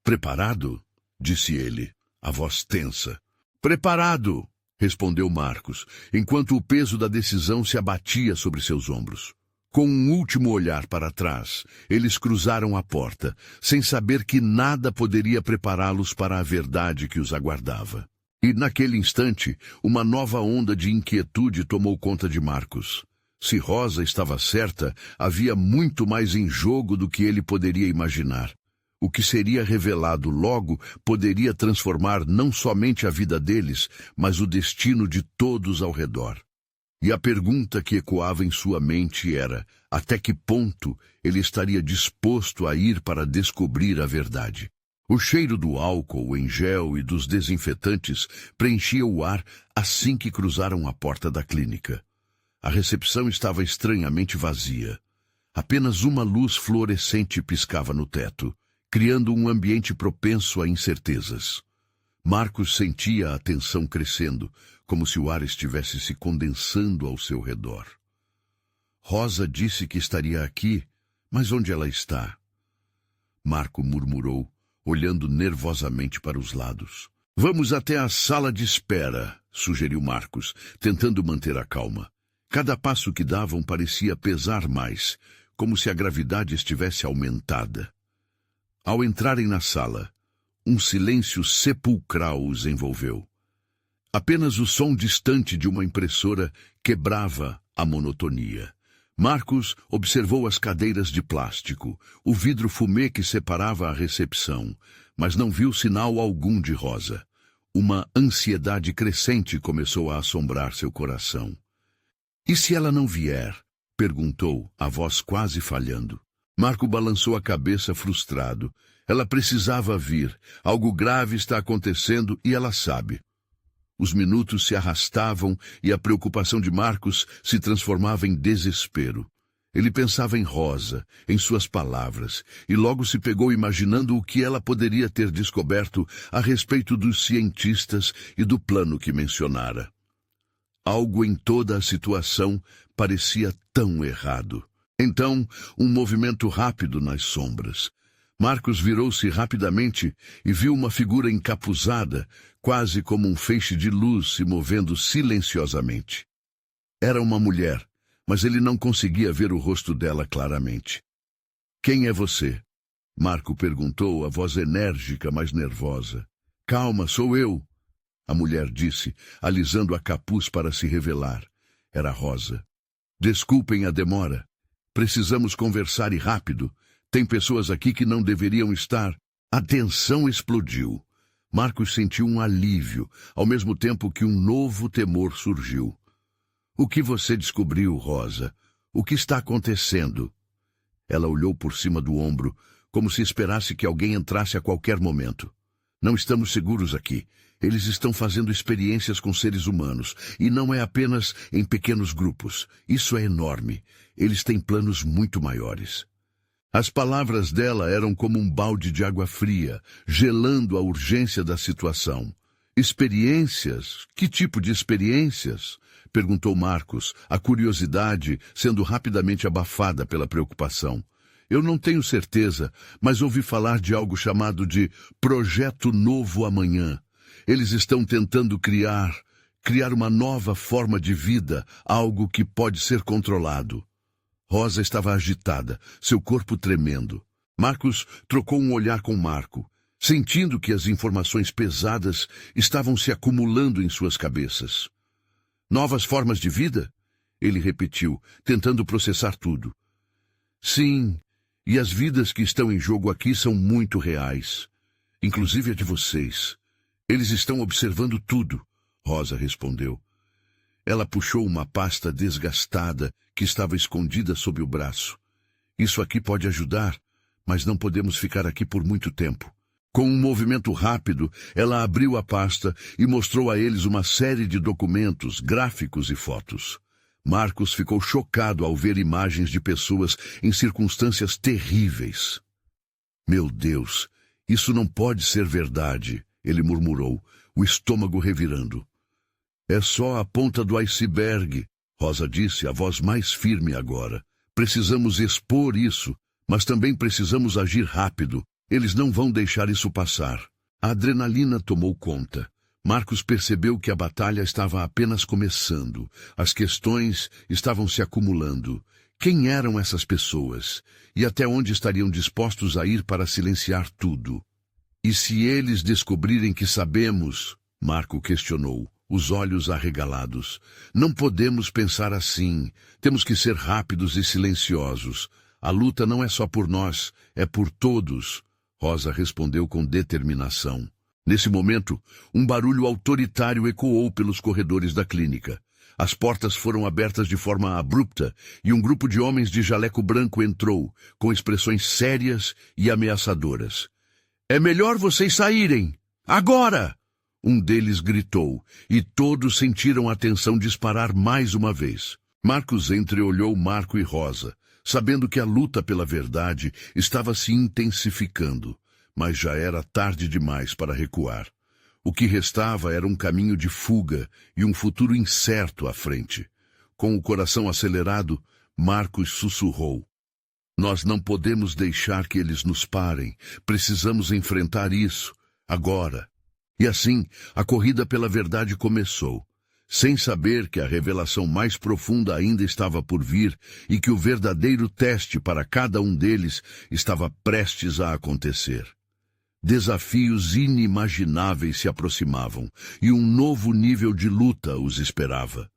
"Preparado?" disse ele, a voz tensa. "Preparado!" respondeu Marcos, enquanto o peso da decisão se abatia sobre seus ombros. Com um último olhar para trás, eles cruzaram a porta, sem saber que nada poderia prepará-los para a verdade que os aguardava. E naquele instante, uma nova onda de inquietude tomou conta de Marcos. Se Rosa estava certa, havia muito mais em jogo do que ele poderia imaginar. O que seria revelado logo poderia transformar não somente a vida deles, mas o destino de todos ao redor. E a pergunta que ecoava em sua mente era: até que ponto ele estaria disposto a ir para descobrir a verdade? O cheiro do álcool em gel e dos desinfetantes preenchia o ar assim que cruzaram a porta da clínica. A recepção estava estranhamente vazia. Apenas uma luz fluorescente piscava no teto, criando um ambiente propenso a incertezas. Marcos sentia a tensão crescendo, como se o ar estivesse se condensando ao seu redor. Rosa disse que estaria aqui, mas onde ela está? Marco murmurou, olhando nervosamente para os lados. "Vamos até a sala de espera", sugeriu Marcos, tentando manter a calma. Cada passo que davam parecia pesar mais, como se a gravidade estivesse aumentada. Ao entrarem na sala, um silêncio sepulcral os envolveu. Apenas o som distante de uma impressora quebrava a monotonia. Marcos observou as cadeiras de plástico, o vidro fumê que separava a recepção, mas não viu sinal algum de Rosa. Uma ansiedade crescente começou a assombrar seu coração. "E se ela não vier?" perguntou, a voz quase falhando. Marco balançou a cabeça frustrado. Ela precisava vir. Algo grave está acontecendo e ela sabe. Os minutos se arrastavam e a preocupação de Marcos se transformava em desespero. Ele pensava em Rosa, em suas palavras, e logo se pegou imaginando o que ela poderia ter descoberto a respeito dos cientistas e do plano que mencionara. Algo em toda a situação parecia tão errado. Então, um movimento rápido nas sombras. Marcos virou-se rapidamente e viu uma figura encapuzada, quase como um feixe de luz se movendo silenciosamente. Era uma mulher, mas ele não conseguia ver o rosto dela claramente. "Quem é você?" Marco perguntou, a voz enérgica, mas nervosa. "Calma, sou eu," a mulher disse, alisando a capuz para se revelar. Era Rosa. "Desculpem a demora. Precisamos conversar e rápido. Tem pessoas aqui que não deveriam estar." A tensão explodiu. Marcos sentiu um alívio, ao mesmo tempo que um novo temor surgiu. "O que você descobriu, Rosa? O que está acontecendo?" Ela olhou por cima do ombro, como se esperasse que alguém entrasse a qualquer momento. "Não estamos seguros aqui. Eles estão fazendo experiências com seres humanos, e não é apenas em pequenos grupos. Isso é enorme. Eles têm planos muito maiores. As palavras dela eram como um balde de água fria, gelando a urgência da situação. Experiências? Que tipo de experiências? Perguntou Marcos, a curiosidade sendo rapidamente abafada pela preocupação. Eu não tenho certeza, mas ouvi falar de algo chamado de Projeto Novo Amanhã. Eles estão tentando criar uma nova forma de vida, algo que pode ser controlado. Rosa estava agitada, seu corpo tremendo. Marcos trocou um olhar com Marco, sentindo que as informações pesadas estavam se acumulando em suas cabeças. Novas formas de vida? Ele repetiu, tentando processar tudo. Sim, e as vidas que estão em jogo aqui são muito reais, inclusive a de vocês. Eles estão observando tudo, Rosa respondeu. Ela puxou uma pasta desgastada que estava escondida sob o braço. Isso aqui pode ajudar, mas não podemos ficar aqui por muito tempo. Com um movimento rápido, ela abriu a pasta e mostrou a eles uma série de documentos, gráficos e fotos. Marcos ficou chocado ao ver imagens de pessoas em circunstâncias terríveis. Meu Deus, isso não pode ser verdade, ele murmurou, o estômago revirando. É só a ponta do iceberg, Rosa disse, a voz mais firme agora. Precisamos expor isso, mas também precisamos agir rápido. Eles não vão deixar isso passar. A adrenalina tomou conta. Marcos percebeu que a batalha estava apenas começando. As questões estavam se acumulando. Quem eram essas pessoas? E até onde estariam dispostos a ir para silenciar tudo? E se eles descobrirem que sabemos? Marco questionou, os olhos arregalados. Não podemos pensar assim. Temos que ser rápidos e silenciosos. A luta não é só por nós, é por todos. Rosa respondeu com determinação. Nesse momento, um barulho autoritário ecoou pelos corredores da clínica. As portas foram abertas de forma abrupta e um grupo de homens de jaleco branco entrou, com expressões sérias e ameaçadoras. É melhor vocês saírem! Agora! Um deles gritou, e todos sentiram a tensão disparar mais uma vez. Marcos entreolhou Marco e Rosa, sabendo que a luta pela verdade estava se intensificando. Mas já era tarde demais para recuar. O que restava era um caminho de fuga e um futuro incerto à frente. Com o coração acelerado, Marcos sussurrou. Nós não podemos deixar que eles nos parem. Precisamos enfrentar isso, agora. E assim, a corrida pela verdade começou, sem saber que a revelação mais profunda ainda estava por vir e que o verdadeiro teste para cada um deles estava prestes a acontecer. Desafios inimagináveis se aproximavam, e um novo nível de luta os esperava.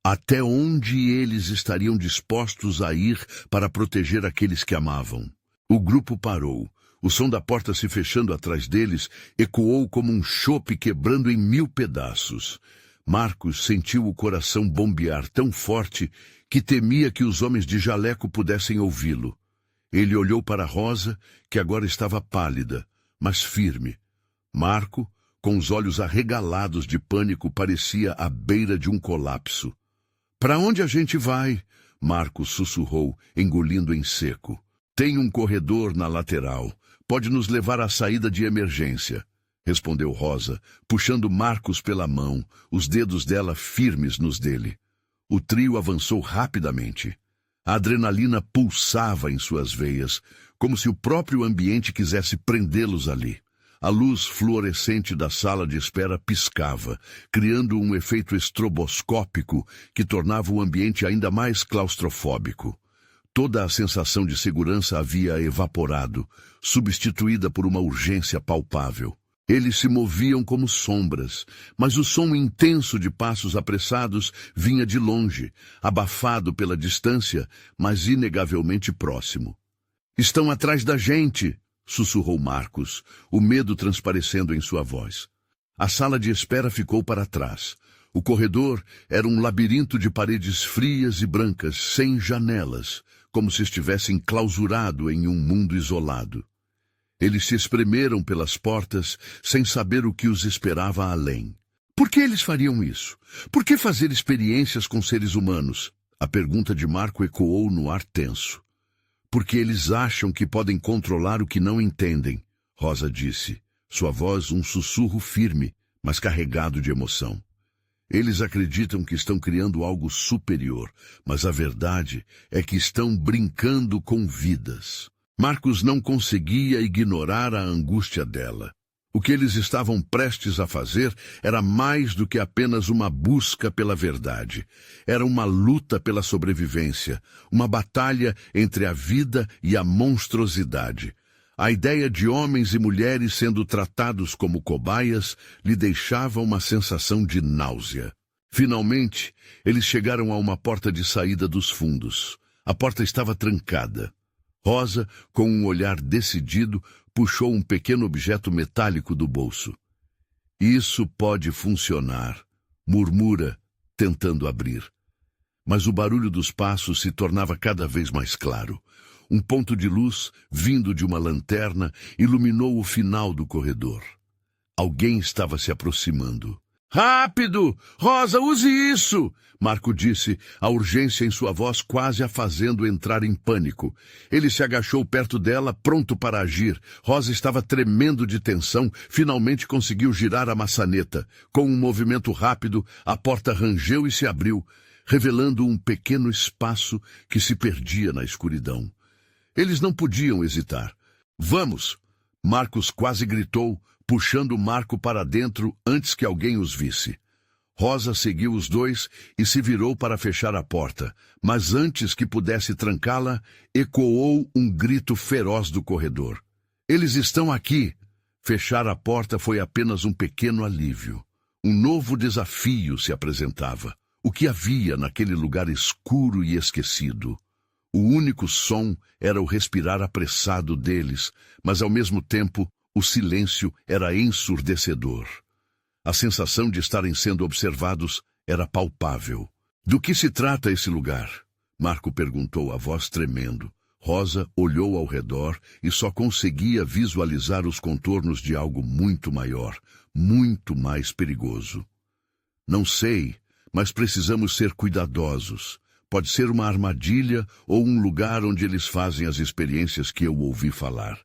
Até onde eles estariam dispostos a ir para proteger aqueles que amavam? O grupo parou. O som da porta se fechando atrás deles ecoou como um chope quebrando em 1000 pedaços. Marcos sentiu o coração bombear tão forte que temia que os homens de jaleco pudessem ouvi-lo. Ele olhou para Rosa, que agora estava pálida, mas firme. Marco, com os olhos arregalados de pânico, parecia à beira de um colapso. Para onde a gente vai? Marco sussurrou, engolindo em seco. Tem um corredor na lateral. Pode nos levar à saída de emergência, respondeu Rosa, puxando Marcos pela mão, os dedos dela firmes nos dele. O trio avançou rapidamente. A adrenalina pulsava em suas veias, como se o próprio ambiente quisesse prendê-los ali. A luz fluorescente da sala de espera piscava, criando um efeito estroboscópico que tornava o ambiente ainda mais claustrofóbico. Toda a sensação de segurança havia evaporado, substituída por uma urgência palpável. Eles se moviam como sombras, mas o som intenso de passos apressados vinha de longe, abafado pela distância, mas inegavelmente próximo. Estão atrás da gente, sussurrou Marcos, o medo transparecendo em sua voz. A sala de espera ficou para trás. O corredor era um labirinto de paredes frias e brancas, sem janelas, como se estivesse enclausurado em um mundo isolado. Eles se espremeram pelas portas, sem saber o que os esperava além. Por que eles fariam isso? Por que fazer experiências com seres humanos? A pergunta de Marco ecoou no ar tenso. Porque eles acham que podem controlar o que não entendem, Rosa disse, sua voz um sussurro firme, mas carregado de emoção. Eles acreditam que estão criando algo superior, mas a verdade é que estão brincando com vidas. Marcos não conseguia ignorar a angústia dela. O que eles estavam prestes a fazer era mais do que apenas uma busca pela verdade. Era uma luta pela sobrevivência, uma batalha entre a vida e a monstruosidade. A ideia de homens e mulheres sendo tratados como cobaias lhe deixava uma sensação de náusea. Finalmente, eles chegaram a uma porta de saída dos fundos. A porta estava trancada. Rosa, com um olhar decidido, puxou um pequeno objeto metálico do bolso. Isso pode funcionar, murmura, tentando abrir. Mas o barulho dos passos se tornava cada vez mais claro. Um ponto de luz, vindo de uma lanterna, iluminou o final do corredor. Alguém estava se aproximando. Rápido! Rosa, use isso! Marco disse, a urgência em sua voz quase a fazendo entrar em pânico. Ele se agachou perto dela, pronto para agir. Rosa estava tremendo de tensão, finalmente conseguiu girar a maçaneta. Com um movimento rápido, a porta rangeu e se abriu, revelando um pequeno espaço que se perdia na escuridão. Eles não podiam hesitar. Vamos! Marcos quase gritou, puxando Marco para dentro antes que alguém os visse. Rosa seguiu os dois e se virou para fechar a porta, mas antes que pudesse trancá-la, ecoou um grito feroz do corredor. Eles estão aqui! Fechar a porta foi apenas um pequeno alívio. Um novo desafio se apresentava. O que havia naquele lugar escuro e esquecido? O único som era o respirar apressado deles, mas ao mesmo tempo o silêncio era ensurdecedor. A sensação de estarem sendo observados era palpável. Do que se trata esse lugar? Marco perguntou, a voz tremendo. Rosa olhou ao redor e só conseguia visualizar os contornos de algo muito maior, muito mais perigoso. Não sei, mas precisamos ser cuidadosos. Pode ser uma armadilha ou um lugar onde eles fazem as experiências que eu ouvi falar.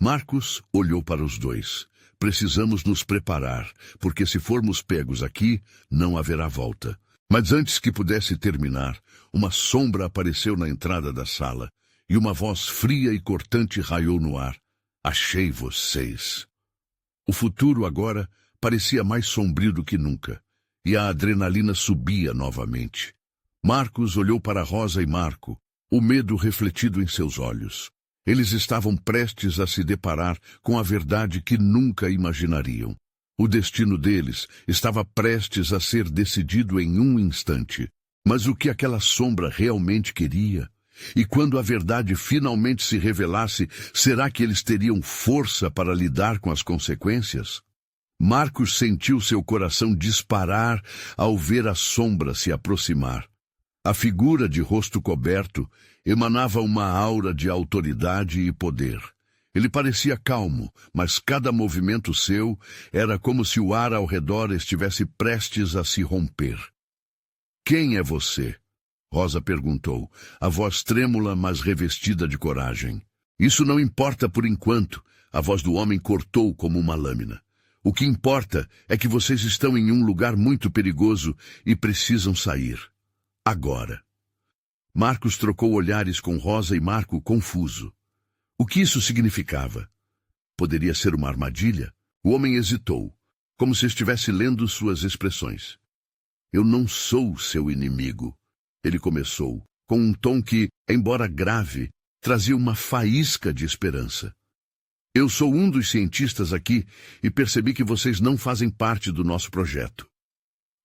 Marcos olhou para os dois. Precisamos nos preparar, porque se formos pegos aqui, não haverá volta. Mas antes que pudesse terminar, uma sombra apareceu na entrada da sala, e uma voz fria e cortante raiou no ar. Achei vocês. O futuro agora parecia mais sombrio do que nunca, e a adrenalina subia novamente. Marcos olhou para Rosa e Marco, o medo refletido em seus olhos. Eles estavam prestes a se deparar com a verdade que nunca imaginariam. O destino deles estava prestes a ser decidido em um instante. Mas o que aquela sombra realmente queria? E quando a verdade finalmente se revelasse, será que eles teriam força para lidar com as consequências? Marcos sentiu seu coração disparar ao ver a sombra se aproximar. A figura de rosto coberto emanava uma aura de autoridade e poder. Ele parecia calmo, mas cada movimento seu era como se o ar ao redor estivesse prestes a se romper. Quem é você? Rosa perguntou, a voz trêmula, mas revestida de coragem. Isso não importa por enquanto, a voz do homem cortou como uma lâmina. O que importa é que vocês estão em um lugar muito perigoso e precisam sair. Agora. Marcos trocou olhares com Rosa e Marco confuso. O que isso significava? Poderia ser uma armadilha? O homem hesitou, como se estivesse lendo suas expressões. Eu não sou seu inimigo, ele começou, com um tom que, embora grave, trazia uma faísca de esperança. Eu sou um dos cientistas aqui e percebi que vocês não fazem parte do nosso projeto.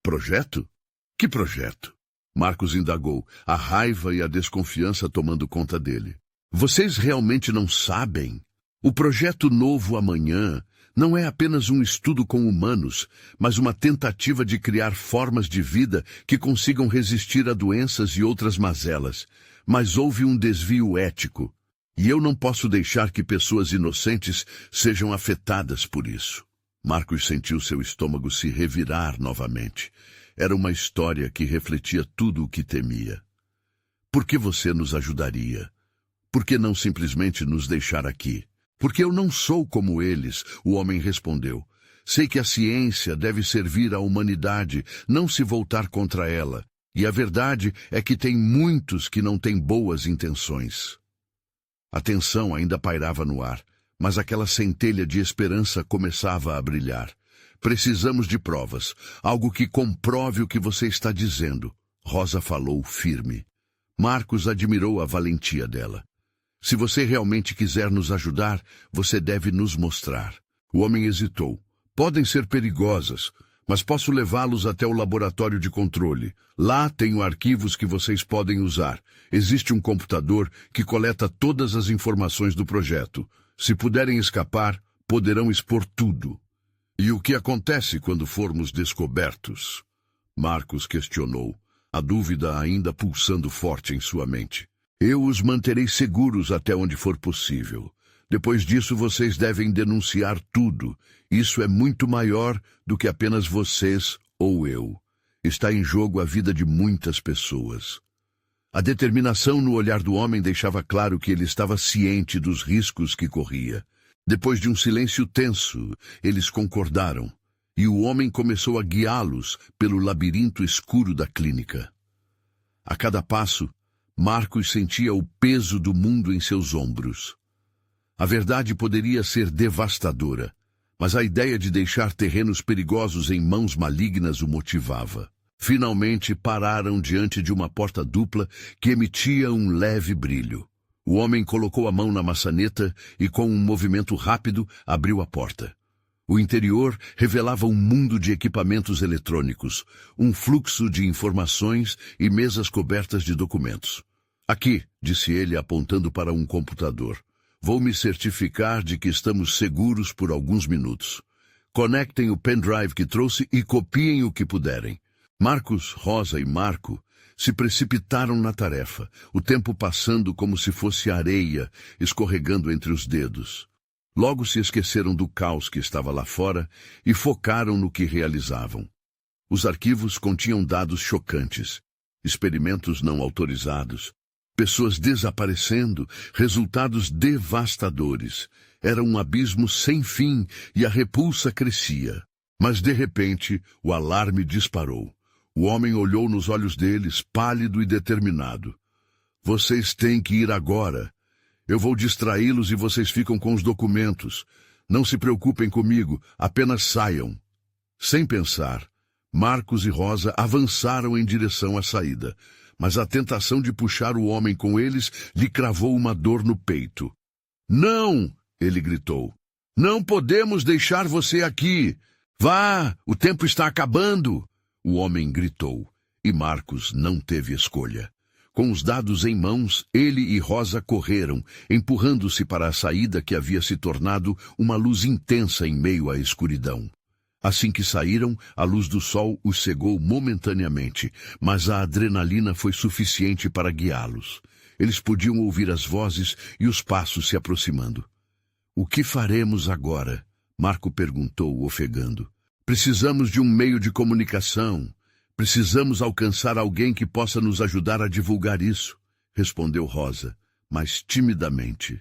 Projeto? Que projeto? Marcos indagou, a raiva e a desconfiança tomando conta dele. Vocês realmente não sabem? O projeto Novo Amanhã não é apenas um estudo com humanos, mas uma tentativa de criar formas de vida que consigam resistir a doenças e outras mazelas. Mas houve um desvio ético. E eu não posso deixar que pessoas inocentes sejam afetadas por isso. Marcos sentiu seu estômago se revirar novamente. Era uma história que refletia tudo o que temia. Por que você nos ajudaria? Por que não simplesmente nos deixar aqui? Porque eu não sou como eles, o homem respondeu. Sei que a ciência deve servir à humanidade, não se voltar contra ela. E a verdade é que tem muitos que não têm boas intenções. A tensão ainda pairava no ar, mas aquela centelha de esperança começava a brilhar. Precisamos de provas, algo que comprove o que você está dizendo. Rosa falou firme. Marcos admirou a valentia dela. Se você realmente quiser nos ajudar, você deve nos mostrar. O homem hesitou. Podem ser perigosas, mas posso levá-los até o laboratório de controle. Lá tenho arquivos que vocês podem usar. Existe um computador que coleta todas as informações do projeto. Se puderem escapar, poderão expor tudo. E o que acontece quando formos descobertos? Marcos questionou, a dúvida ainda pulsando forte em sua mente. Eu os manterei seguros até onde for possível. Depois disso, vocês devem denunciar tudo. Isso é muito maior do que apenas vocês ou eu. Está em jogo a vida de muitas pessoas. A determinação no olhar do homem deixava claro que ele estava ciente dos riscos que corria. Depois de um silêncio tenso, eles concordaram, e o homem começou a guiá-los pelo labirinto escuro da clínica. A cada passo, Marcos sentia o peso do mundo em seus ombros. A verdade poderia ser devastadora, mas a ideia de deixar terrenos perigosos em mãos malignas o motivava. Finalmente pararam diante de uma porta dupla que emitia um leve brilho. O homem colocou a mão na maçaneta e, com um movimento rápido, abriu a porta. O interior revelava um mundo de equipamentos eletrônicos, um fluxo de informações e mesas cobertas de documentos. Aqui, disse ele apontando para um computador. Vou me certificar de que estamos seguros por alguns minutos. Conectem o pendrive que trouxe e copiem o que puderem. Marcos, Rosa e Marco se precipitaram na tarefa, o tempo passando como se fosse areia, escorregando entre os dedos. Logo se esqueceram do caos que estava lá fora e focaram no que realizavam. Os arquivos continham dados chocantes, experimentos não autorizados, pessoas desaparecendo, resultados devastadores. Era um abismo sem fim e a repulsa crescia. Mas, de repente, o alarme disparou. O homem olhou nos olhos deles, pálido e determinado. Vocês têm que ir agora. Eu vou distraí-los e vocês ficam com os documentos. Não se preocupem comigo, apenas saiam. Sem pensar, Marcos e Rosa avançaram em direção à saída. Mas a tentação de puxar o homem com eles lhe cravou uma dor no peito. Não! Ele gritou. Não podemos deixar você aqui. Vá! O tempo está acabando! O homem gritou, e Marcos não teve escolha. Com os dados em mãos, ele e Rosa correram, empurrando-se para a saída que havia se tornado uma luz intensa em meio à escuridão. Assim que saíram, a luz do sol os cegou momentaneamente, mas a adrenalina foi suficiente para guiá-los. Eles podiam ouvir as vozes e os passos se aproximando. O que faremos agora? Marco perguntou, ofegando. Precisamos de um meio de comunicação. Precisamos alcançar alguém que possa nos ajudar a divulgar isso, respondeu Rosa, mas timidamente.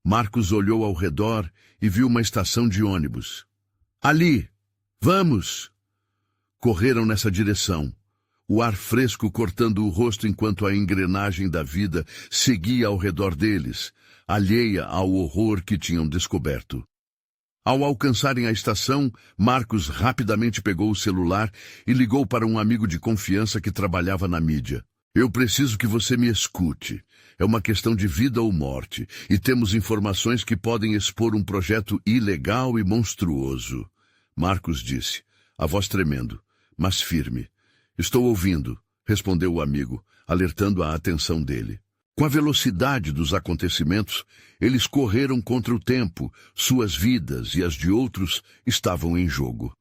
Marcos olhou ao redor e viu uma estação de ônibus. Ali! Vamos! Correram nessa direção, o ar fresco cortando o rosto enquanto a engrenagem da vida seguia ao redor deles, alheia ao horror que tinham descoberto. Ao alcançarem a estação, Marcos rapidamente pegou o celular e ligou para um amigo de confiança que trabalhava na mídia. Eu preciso que você me escute. É uma questão de vida ou morte, e temos informações que podem expor um projeto ilegal e monstruoso. Marcos disse, a voz tremendo, mas firme. Estou ouvindo, respondeu o amigo, alertando a atenção dele. Com a velocidade dos acontecimentos, eles correram contra o tempo, suas vidas e as de outros estavam em jogo.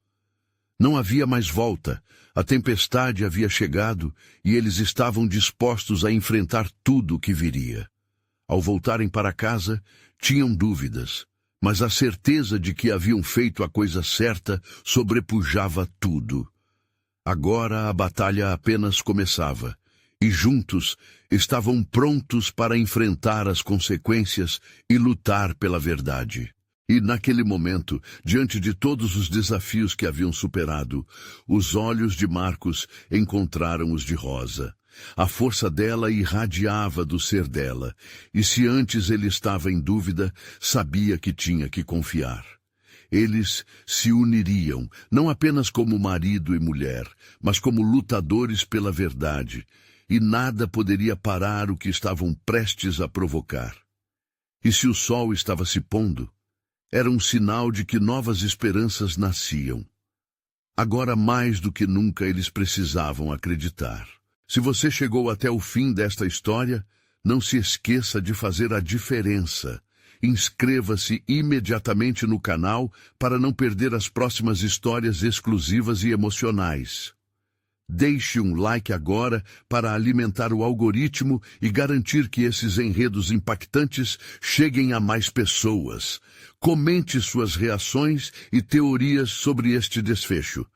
Não havia mais volta, a tempestade havia chegado e eles estavam dispostos a enfrentar tudo o que viria. Ao voltarem para casa, tinham dúvidas, mas a certeza de que haviam feito a coisa certa sobrepujava tudo. Agora a batalha apenas começava, e juntos estavam prontos para enfrentar as consequências e lutar pela verdade. E naquele momento, diante de todos os desafios que haviam superado, os olhos de Marcos encontraram os de Rosa. A força dela irradiava do ser dela, e se antes ele estava em dúvida, sabia que tinha que confiar. Eles se uniriam, não apenas como marido e mulher, mas como lutadores pela verdade, e nada poderia parar o que estavam prestes a provocar. E se o sol estava se pondo, era um sinal de que novas esperanças nasciam. Agora mais do que nunca eles precisavam acreditar. Se você chegou até o fim desta história, não se esqueça de fazer a diferença. Inscreva-se imediatamente no canal para não perder as próximas histórias exclusivas e emocionais. Deixe um like agora para alimentar o algoritmo e garantir que esses enredos impactantes cheguem a mais pessoas. Comente suas reações e teorias sobre este desfecho.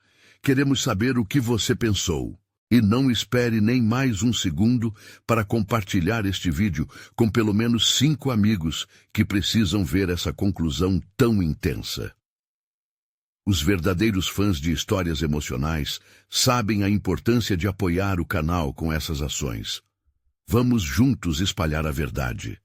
Queremos saber o que você pensou. E não espere nem mais um segundo para compartilhar este vídeo com pelo menos 5 amigos que precisam ver essa conclusão tão intensa. Os verdadeiros fãs de histórias emocionais sabem a importância de apoiar o canal com essas ações. Vamos juntos espalhar a verdade.